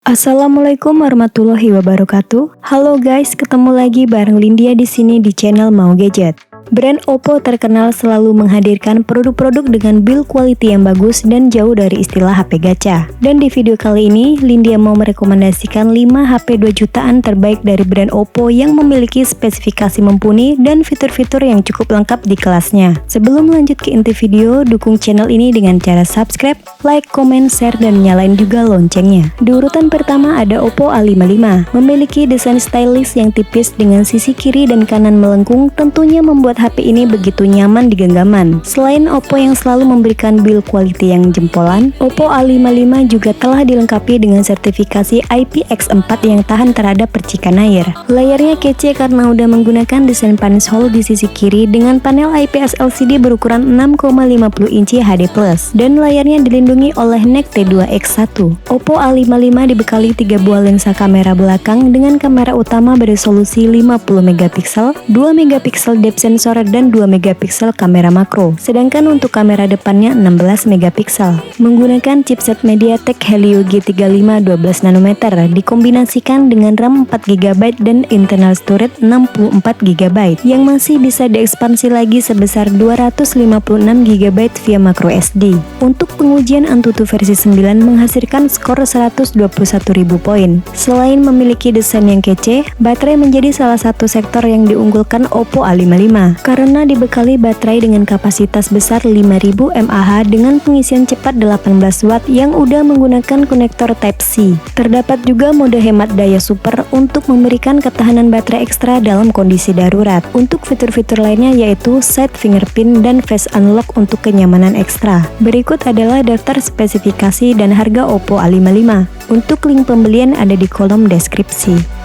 Assalamualaikum warahmatullahi wabarakatuh. Halo guys, ketemu lagi bareng Lindia di sini di channel Mau Gadget. Brand Oppo terkenal selalu menghadirkan produk-produk dengan build quality yang bagus dan jauh dari istilah HP gacha. Dan di video kali ini, Lindia mau merekomendasikan 5 HP 2 jutaan terbaik dari brand Oppo yang memiliki spesifikasi mumpuni dan fitur-fitur yang cukup lengkap di kelasnya. Sebelum lanjut ke inti video, dukung channel ini dengan cara subscribe, like, komen, share, dan nyalain juga loncengnya. Di urutan pertama ada Oppo A55, memiliki desain stylish yang tipis dengan sisi kiri dan kanan melengkung, tentunya membuat HP ini begitu nyaman di genggaman. Selain Oppo yang selalu memberikan build quality yang jempolan, Oppo A55 juga telah dilengkapi dengan sertifikasi IPX4 yang tahan terhadap percikan air. Layarnya kece karena udah menggunakan desain punch hole di sisi kiri dengan panel IPS LCD berukuran 6,50 inci HD+, dan layarnya dilindungi oleh NEC T2X1. Oppo A55 dibekali 3 buah lensa kamera belakang dengan kamera utama beresolusi 50 megapiksel, 2 megapiksel depth sensor dan 2 megapiksel kamera makro. Sedangkan untuk kamera depannya 16 megapiksel. Menggunakan chipset MediaTek Helio G35 12 nanometer dikombinasikan dengan RAM 4 GB dan internal storage 64 GB yang masih bisa diekspansi lagi sebesar 256 GB via macro SD. Untuk pengujian Antutu versi 9 menghasilkan skor 121.000 poin. Selain memiliki desain yang kece, baterai menjadi salah satu sektor yang diunggulkan Oppo A55 karena dibekali baterai dengan kapasitas besar 5000 mAh dengan pengisian cepat 18 Watt yang udah menggunakan konektor Type-C. Terdapat juga mode hemat daya super untuk memberikan ketahanan baterai ekstra dalam kondisi darurat. Untuk fitur-fitur lainnya yaitu side fingerprint dan face unlock untuk kenyamanan ekstra. Berikut adalah daftar spesifikasi dan harga Oppo A55. Untuk link pembelian ada di kolom deskripsi.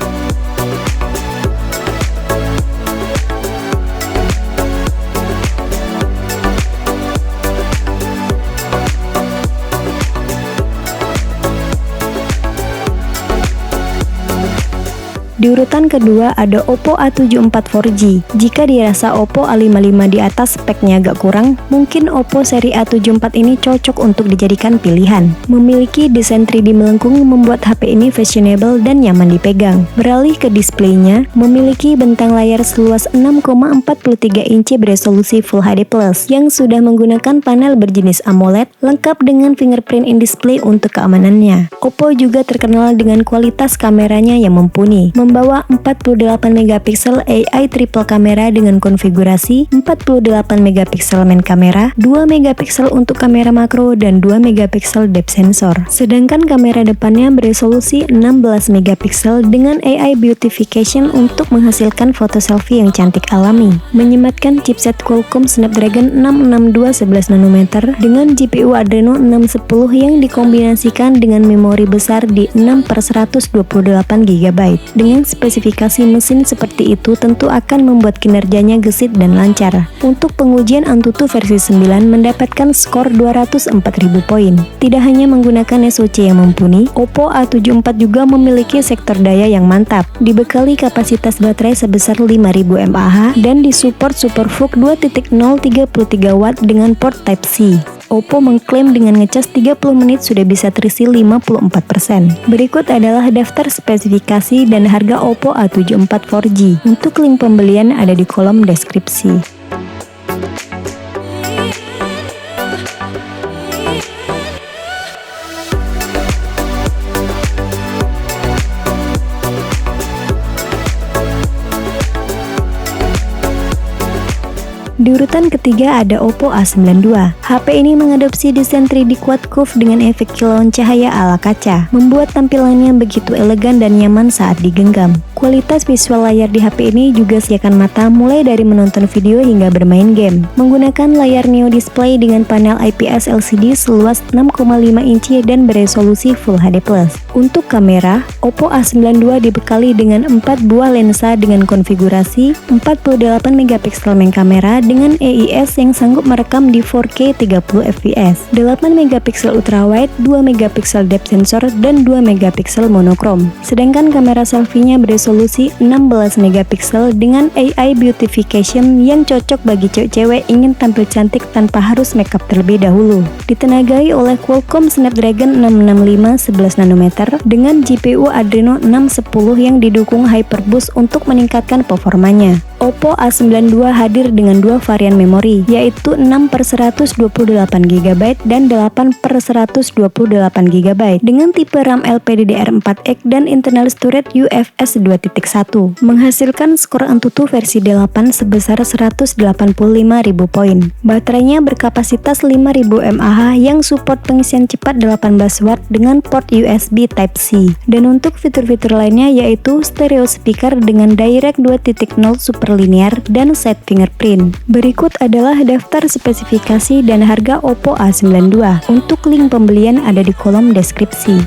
Di urutan kedua ada Oppo A74 4G. Jika dirasa Oppo A55 di atas speknya agak kurang, mungkin Oppo seri A74 ini cocok untuk dijadikan pilihan. Memiliki desain 3D melengkung membuat HP ini fashionable dan nyaman dipegang. Beralih ke displaynya, memiliki bentang layar seluas 6,43 inci beresolusi Full HD+, yang sudah menggunakan panel berjenis AMOLED, lengkap dengan fingerprint in display untuk keamanannya. Oppo juga terkenal dengan kualitas kameranya yang mumpuni, membawa 48 megapiksel AI triple kamera dengan konfigurasi 48 megapiksel main kamera, 2 megapiksel untuk kamera makro, dan 2 megapiksel depth sensor. Sedangkan kamera depannya beresolusi 16 megapiksel dengan AI beautification untuk menghasilkan foto selfie yang cantik alami. Menyematkan chipset Qualcomm Snapdragon 662 11 nanometer dengan GPU Adreno 610 yang dikombinasikan dengan memori besar di 6/128 GB. Dengan spesifikasi mesin seperti itu tentu akan membuat kinerjanya gesit dan lancar. Untuk pengujian Antutu versi 9 mendapatkan skor 204.000 poin. Tidak hanya menggunakan SoC yang mumpuni, Oppo A74 juga memiliki sektor daya yang mantap. Dibekali kapasitas baterai sebesar 5000 mAh dan disupport SuperVOOC 2.0 33 Watt dengan port Type-C. Oppo mengklaim dengan ngecas 30 menit sudah bisa terisi 54%. Berikut adalah daftar spesifikasi dan harga Oppo A74 4G. Untuk link pembelian ada di kolom deskripsi. Di urutan ketiga ada Oppo A92. HP ini mengadopsi desain 3D quad curve dengan efek kilauan cahaya ala kaca, membuat tampilannya begitu elegan dan nyaman saat digenggam. Kualitas visual layar di HP ini juga siakan mata mulai dari menonton video hingga bermain game. Menggunakan layar Neo display dengan panel IPS LCD seluas 6,5 inci dan beresolusi Full HD+. Untuk kamera, Oppo A92 dibekali dengan 4 buah lensa dengan konfigurasi 48 megapiksel main kamera dengan EIS yang sanggup merekam di 4K 30 fps, 8 megapiksel ultrawide, 2 megapiksel depth sensor, dan 2 megapiksel monokrom. Sedangkan kamera selfie-nya beresolusi beresolusi 16 megapiksel dengan AI beautification yang cocok bagi cewek-cewek ingin tampil cantik tanpa harus makeup terlebih dahulu. Ditenagai oleh Qualcomm Snapdragon 665 11 nanometer dengan GPU Adreno 610 yang didukung Hyperboost untuk meningkatkan performanya. Oppo A92 hadir dengan dua varian memori, yaitu 6/128GB dan 8/128GB dengan tipe RAM LPDDR4X dan internal storage UFS 2.1, menghasilkan skor Antutu versi D8 sebesar 185.000 poin. Baterainya berkapasitas 5.000 mAh yang support pengisian cepat 18 Watt dengan port USB Type-C. Dan untuk fitur-fitur lainnya yaitu stereo speaker dengan Direct 2.0 super linear dan side fingerprint. Berikut adalah daftar spesifikasi dan harga Oppo A92. Untuk link pembelian ada di kolom deskripsi.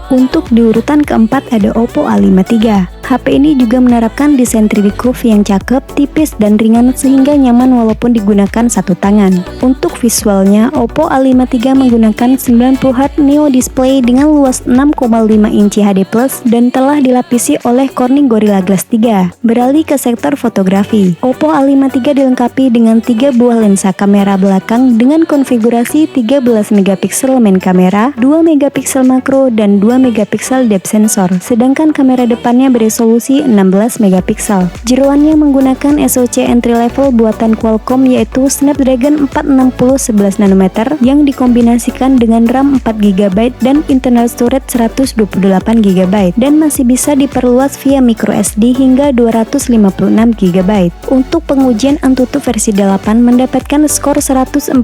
Untuk di urutan keempat ada Oppo A53. HP ini juga menerapkan desain 3D Curve yang cakep, tipis, dan ringan sehingga nyaman walaupun digunakan satu tangan. Untuk visualnya, Oppo A53 menggunakan 90Hz Neo Display dengan luas 6,5 inci HD+, dan telah dilapisi oleh Corning Gorilla Glass 3. Beralih ke sektor fotografi, Oppo A53 dilengkapi dengan 3 buah lensa kamera belakang dengan konfigurasi 13 megapiksel main kamera, 2 megapiksel makro, dan 2 megapiksel depth sensor, sedangkan kamera depannya beresolusi 16 megapiksel. Jeroannya menggunakan SoC entry level buatan Qualcomm yaitu Snapdragon 460 11 nanometer yang dikombinasikan dengan RAM 4GB dan internal storage 128GB dan masih bisa diperluas via microSD hingga 256GB. Untuk pengujian Antutu versi 8 mendapatkan skor 146.000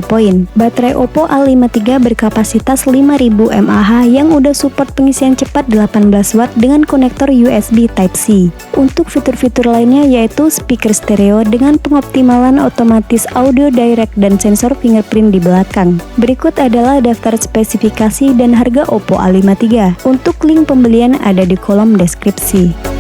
poin. Baterai Oppo A53 berkapasitas 5.000 mAh yang udah support pengisian cepat 18 Watt dengan konektor USB Type-C. Untuk fitur-fitur lainnya yaitu speaker stereo dengan pengoptimalan otomatis audio direct dan sensor fingerprint di belakang. Berikut adalah daftar spesifikasi dan harga Oppo A53. Untuk link pembelian ada di kolom deskripsi.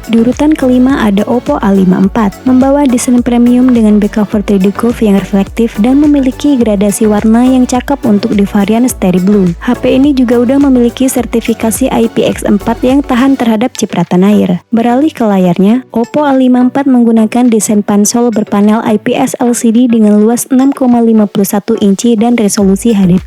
Di urutan kelima ada Oppo A54, membawa desain premium dengan back cover 3D Curve yang reflektif dan memiliki gradasi warna yang cakep untuk di varian Starry Blue. HP ini juga udah memiliki sertifikasi IPX4 yang tahan terhadap cipratan air. Beralih ke layarnya, Oppo A54 menggunakan desain pansel berpanel IPS LCD dengan luas 6,51 inci dan resolusi HD+.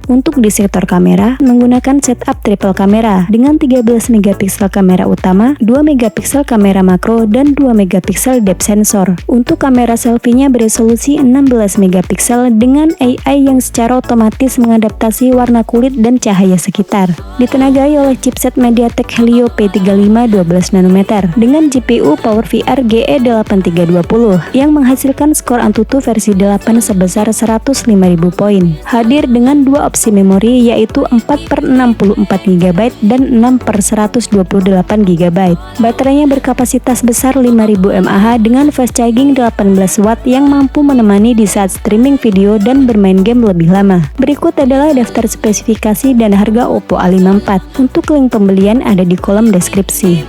Untuk di sektor kamera, menggunakan setup triple kamera dengan 13 megapiksel kamera utama, 2 megapiksel kamera makro, dan 2 megapiksel depth sensor. Untuk kamera selfie-nya beresolusi 16 megapiksel dengan AI yang secara otomatis mengadaptasi warna kulit dan cahaya sekitar. Ditenagai oleh chipset MediaTek Helio P35 12 nanometer dengan GPU PowerVR GE8320 yang menghasilkan skor Antutu versi 8 sebesar 105.000 poin. Hadir dengan dua opsi memori yaitu 4/64GB dan 6/128GB. Baterainya berkapasitas besar 5.000 mAh dengan fast charging 18 Watt yang mampu menemani di saat streaming video dan bermain game lebih lama. Berikut adalah daftar spesifikasi dan harga Oppo A54. Untuk link pembelian ada di kolom deskripsi.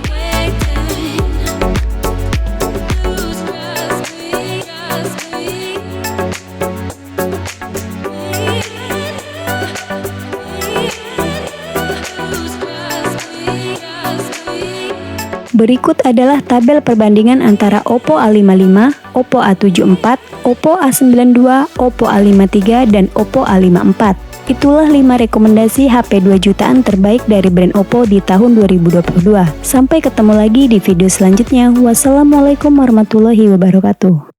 Berikut adalah tabel perbandingan antara Oppo A55, Oppo A74, Oppo A92, Oppo A53, dan Oppo A54. Itulah 5 rekomendasi HP 2 jutaan terbaik dari brand Oppo di tahun 2022. Sampai ketemu lagi di video selanjutnya. Wassalamualaikum warahmatullahi wabarakatuh.